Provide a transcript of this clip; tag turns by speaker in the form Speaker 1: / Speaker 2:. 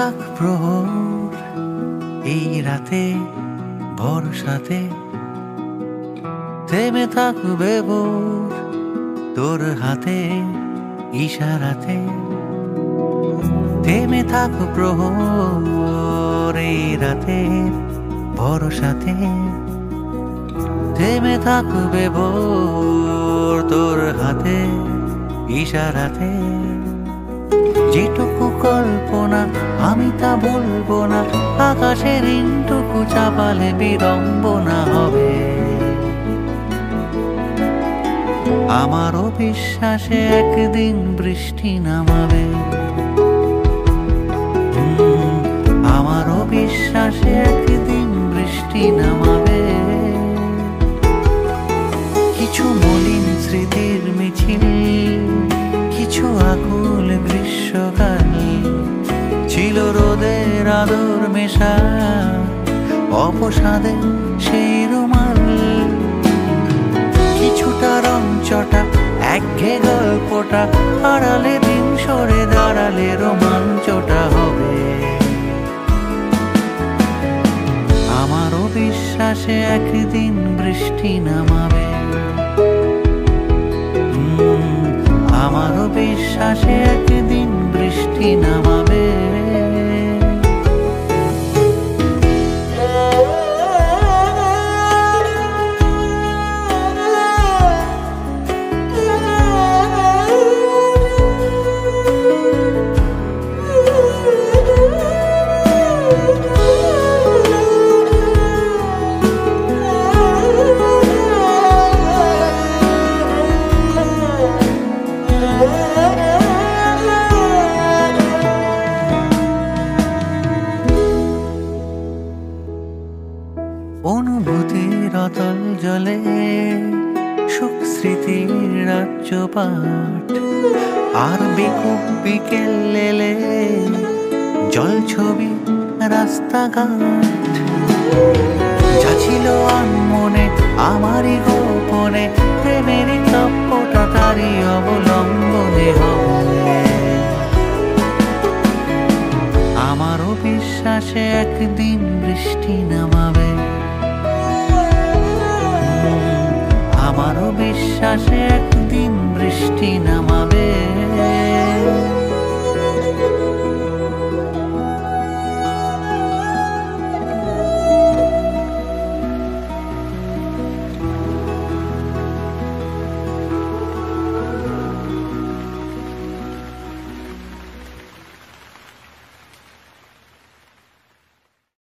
Speaker 1: থাক প্রহর এই রাতে ভরসাতে, থেমে থাকবে ভোর তোর হাতে ইশারাতে। থেমে থাক প্রহর এই রাতে ভরসাতে, থেমে থাকবে ভোর তোর হাতে ইশারাতে। যেটুকু কল্পনা আমি তা বলবো না, আকাশের ঋণটুকু চাপালে বিড়ম্বনা হবে। আমারও বিশ্বাসে একদিন বৃষ্টি নামাবে, আমারও বিশ্বাসে একদিন বৃষ্টি নামাবে। কিছু মলিন স্মৃতির মিছিল, কিছু আকুল গ্রীষ্মকাল, ছিল রোদের আদর মেশা অপসাদে সেই রুমাল। কিছুটা রংচটা একঘে গল্পটা আড়ালে দিন সরে দাঁড়ালে রোমাঞ্চটা হবে। আমারও বিশ্বাসে একদিন বৃষ্টি নামাবে, আমারও বিশ্বাসে একদিন বৃষ্টি নামাবে। অনুভূতির অতল জলে সুখ স্মৃতির রাজ্যপাঠ, আর বেকুব বিকেল এলে জল ছবি রাস্তাঘাট। যা ছিল আনমনে আমারই গোপনে, প্রেমেরই কাব্যটা তারই অবলম্বনে হবে। আমারও বিশ্বাসে একদিন বৃষ্টি নামাবে, আমারও বিশ্বাসে একদিন বৃষ্টি নামাবে।